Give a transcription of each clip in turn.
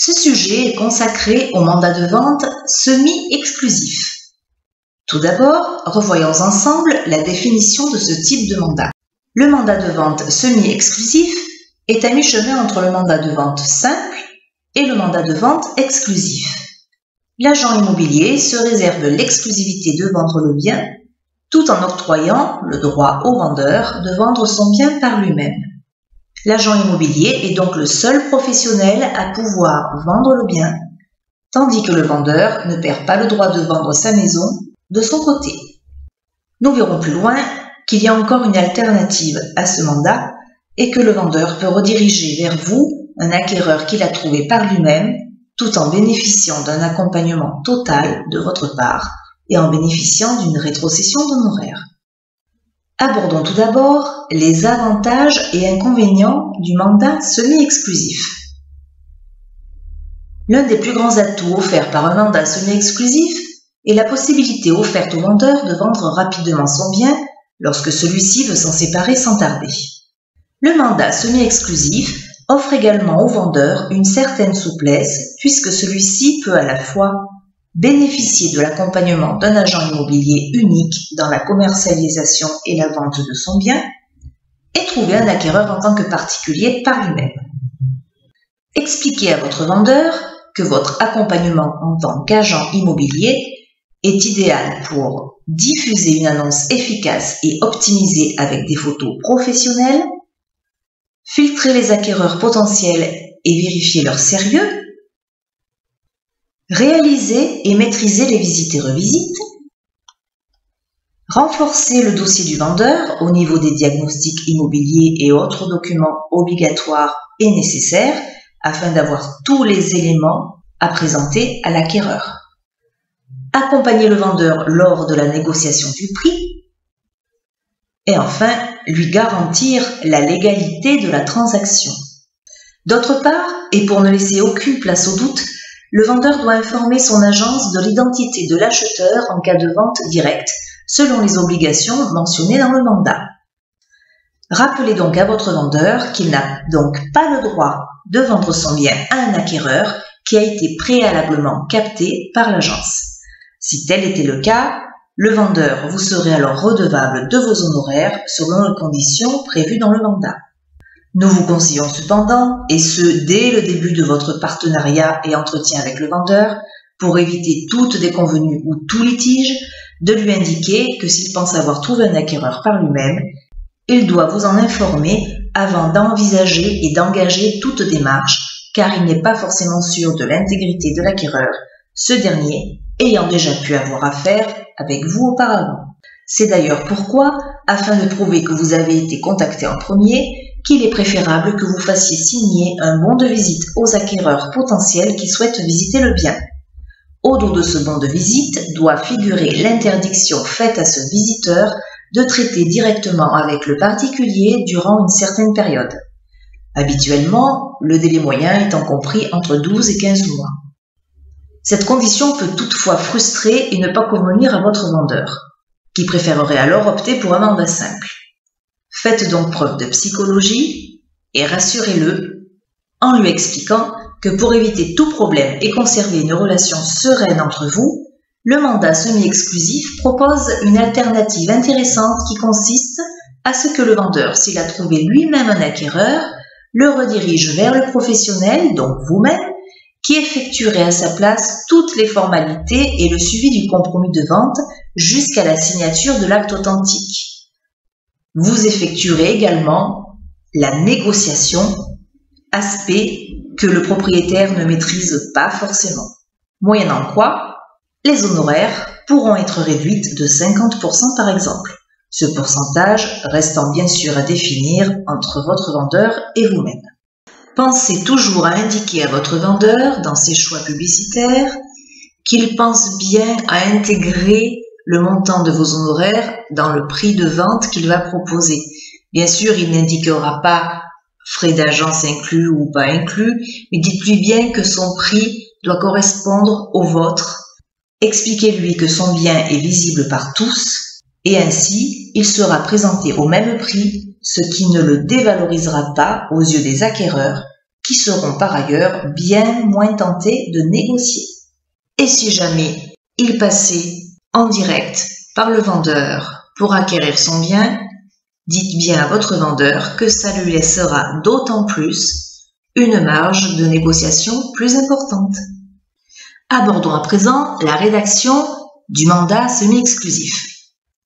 Ce sujet est consacré au mandat de vente semi-exclusif. Tout d'abord, revoyons ensemble la définition de ce type de mandat. Le mandat de vente semi-exclusif est à mi-chemin entre le mandat de vente simple et le mandat de vente exclusif. L'agent immobilier se réserve l'exclusivité de vendre le bien tout en octroyant le droit au vendeur de vendre son bien par lui-même. L'agent immobilier est donc le seul professionnel à pouvoir vendre le bien, tandis que le vendeur ne perd pas le droit de vendre sa maison de son côté. Nous verrons plus loin qu'il y a encore une alternative à ce mandat et que le vendeur peut rediriger vers vous un acquéreur qu'il a trouvé par lui-même, tout en bénéficiant d'un accompagnement total de votre part et en bénéficiant d'une rétrocession d'honoraires. Abordons tout d'abord les avantages et inconvénients du mandat semi-exclusif. L'un des plus grands atouts offerts par un mandat semi-exclusif est la possibilité offerte au vendeur de vendre rapidement son bien lorsque celui-ci veut s'en séparer sans tarder. Le mandat semi-exclusif offre également au vendeur une certaine souplesse puisque celui-ci peut à la fois bénéficier de l'accompagnement d'un agent immobilier unique dans la commercialisation et la vente de son bien et trouver un acquéreur en tant que particulier par lui-même. Expliquez à votre vendeur que votre accompagnement en tant qu'agent immobilier est idéal pour diffuser une annonce efficace et optimisée avec des photos professionnelles, filtrer les acquéreurs potentiels et vérifier leur sérieux, réaliser et maîtriser les visites et revisites, renforcer le dossier du vendeur au niveau des diagnostics immobiliers et autres documents obligatoires et nécessaires afin d'avoir tous les éléments à présenter à l'acquéreur, accompagner le vendeur lors de la négociation du prix et enfin lui garantir la légalité de la transaction. D'autre part, et pour ne laisser aucune place au doute, le vendeur doit informer son agence de l'identité de l'acheteur en cas de vente directe, selon les obligations mentionnées dans le mandat. Rappelez donc à votre vendeur qu'il n'a donc pas le droit de vendre son bien à un acquéreur qui a été préalablement capté par l'agence. Si tel était le cas, le vendeur vous serait alors redevable de vos honoraires selon les conditions prévues dans le mandat. Nous vous conseillons cependant, et ce dès le début de votre partenariat et entretien avec le vendeur, pour éviter toute déconvenue ou tout litige, de lui indiquer que s'il pense avoir trouvé un acquéreur par lui-même, il doit vous en informer avant d'envisager et d'engager toute démarche, car il n'est pas forcément sûr de l'intégrité de l'acquéreur, ce dernier ayant déjà pu avoir affaire avec vous auparavant. C'est d'ailleurs pourquoi, afin de prouver que vous avez été contacté en premier, qu'il est préférable que vous fassiez signer un bon de visite aux acquéreurs potentiels qui souhaitent visiter le bien. Au dos de ce bon de visite doit figurer l'interdiction faite à ce visiteur de traiter directement avec le particulier durant une certaine période. Habituellement, le délai moyen étant compris entre 12 et 15 mois. Cette condition peut toutefois frustrer et ne pas convenir à votre vendeur, qui préférerait alors opter pour un mandat simple. Faites donc preuve de psychologie et rassurez-le en lui expliquant que pour éviter tout problème et conserver une relation sereine entre vous, le mandat semi-exclusif propose une alternative intéressante qui consiste à ce que le vendeur, s'il a trouvé lui-même un acquéreur, le redirige vers le professionnel, donc vous-même, qui effectuerait à sa place toutes les formalités et le suivi du compromis de vente jusqu'à la signature de l'acte authentique. Vous effectuerez également la négociation, aspect que le propriétaire ne maîtrise pas forcément, moyennant quoi les honoraires pourront être réduits de 50% par exemple, ce pourcentage restant bien sûr à définir entre votre vendeur et vous-même. Pensez toujours à indiquer à votre vendeur, dans ses choix publicitaires, qu'il pense bien à intégrer le montant de vos honoraires dans le prix de vente qu'il va proposer. Bien sûr, il n'indiquera pas frais d'agence inclus ou pas inclus, mais dites-lui bien que son prix doit correspondre au vôtre. Expliquez-lui que son bien est visible par tous et ainsi il sera présenté au même prix, ce qui ne le dévalorisera pas aux yeux des acquéreurs qui seront par ailleurs bien moins tentés de négocier. Et si jamais il passait en direct par le vendeur pour acquérir son bien, dites bien à votre vendeur que ça lui laissera d'autant plus une marge de négociation plus importante. Abordons à présent la rédaction du mandat semi-exclusif.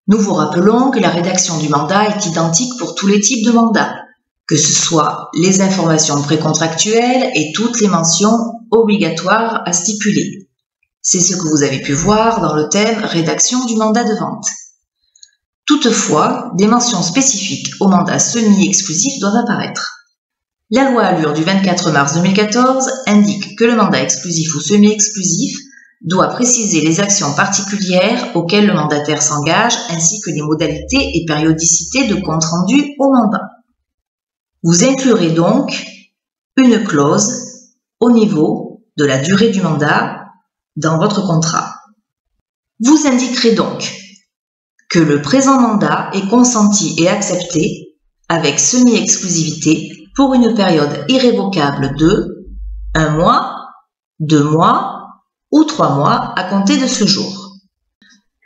Nous vous rappelons que la rédaction du mandat est identique pour tous les types de mandats, que ce soit les informations précontractuelles et toutes les mentions obligatoires à stipuler. C'est ce que vous avez pu voir dans le thème « Rédaction du mandat de vente ». Toutefois, des mentions spécifiques au mandat semi-exclusif doivent apparaître. La loi Allure du 24 mars 2014 indique que le mandat exclusif ou semi-exclusif doit préciser les actions particulières auxquelles le mandataire s'engage ainsi que les modalités et périodicités de compte rendu au mandat. Vous inclurez donc une clause au niveau de la durée du mandat dans votre contrat. Vous indiquerez donc que le présent mandat est consenti et accepté avec semi-exclusivité pour une période irrévocable de 1 mois, 2 mois ou 3 mois à compter de ce jour.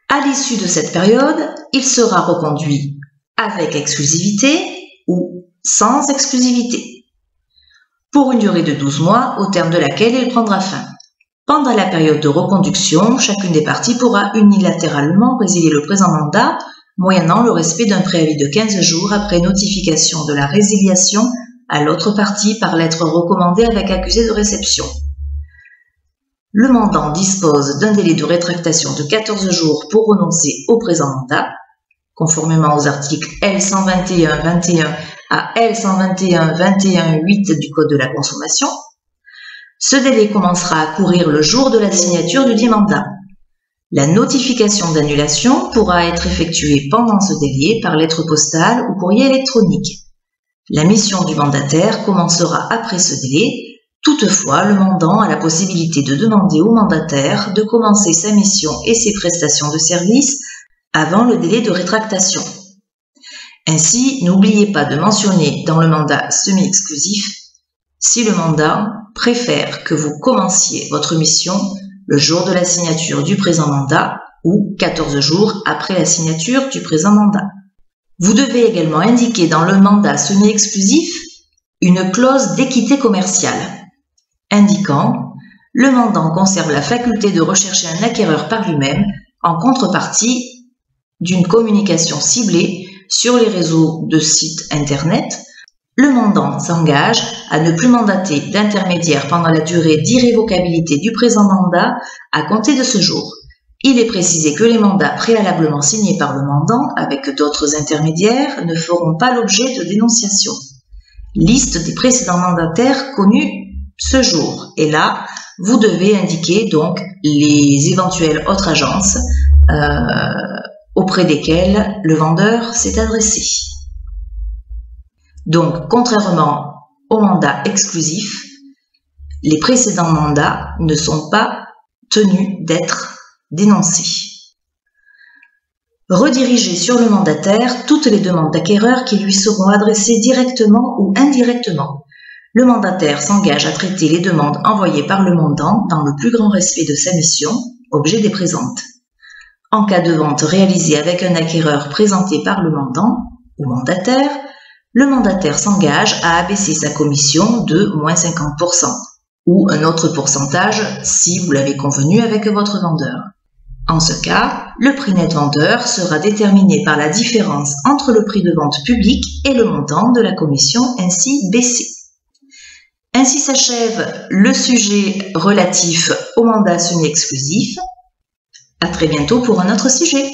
À l'issue de cette période, il sera reconduit avec exclusivité ou sans exclusivité, pour une durée de 12 mois au terme de laquelle il prendra fin. Pendant la période de reconduction, chacune des parties pourra unilatéralement résilier le présent mandat moyennant le respect d'un préavis de 15 jours après notification de la résiliation à l'autre partie par lettre recommandée avec accusé de réception. Le mandant dispose d'un délai de rétractation de 14 jours pour renoncer au présent mandat, conformément aux articles L121-21 à L121-21-8 du Code de la consommation. Ce délai commencera à courir le jour de la signature du dit mandat. La notification d'annulation pourra être effectuée pendant ce délai par lettre postale ou courrier électronique. La mission du mandataire commencera après ce délai. Toutefois, le mandant a la possibilité de demander au mandataire de commencer sa mission et ses prestations de service avant le délai de rétractation. Ainsi, n'oubliez pas de mentionner dans le mandat semi-exclusif si le mandant préfère que vous commenciez votre mission le jour de la signature du présent mandat ou 14 jours après la signature du présent mandat. Vous devez également indiquer dans le mandat semi-exclusif une clause d'équité commerciale, indiquant « Le mandant conserve la faculté de rechercher un acquéreur par lui-même en contrepartie d'une communication ciblée sur les réseaux de sites Internet. Le mandant s'engage à ne plus mandater d'intermédiaire pendant la durée d'irrévocabilité du présent mandat à compter de ce jour. Il est précisé que les mandats préalablement signés par le mandant avec d'autres intermédiaires ne feront pas l'objet de dénonciation. Liste des précédents mandataires connus ce jour. Et là, vous devez indiquer donc les éventuelles autres agences auprès desquelles le vendeur s'est adressé. Donc, contrairement au mandat exclusif, les précédents mandats ne sont pas tenus d'être dénoncés. Rediriger sur le mandataire toutes les demandes d'acquéreur qui lui seront adressées directement ou indirectement. Le mandataire s'engage à traiter les demandes envoyées par le mandant dans le plus grand respect de sa mission, objet des présentes. En cas de vente réalisée avec un acquéreur présenté par le mandant ou mandataire, le mandataire s'engage à abaisser sa commission de moins 50% ou un autre pourcentage si vous l'avez convenu avec votre vendeur. En ce cas, le prix net vendeur sera déterminé par la différence entre le prix de vente public et le montant de la commission ainsi baissée. Ainsi s'achève le sujet relatif au mandat semi-exclusif. À très bientôt pour un autre sujet.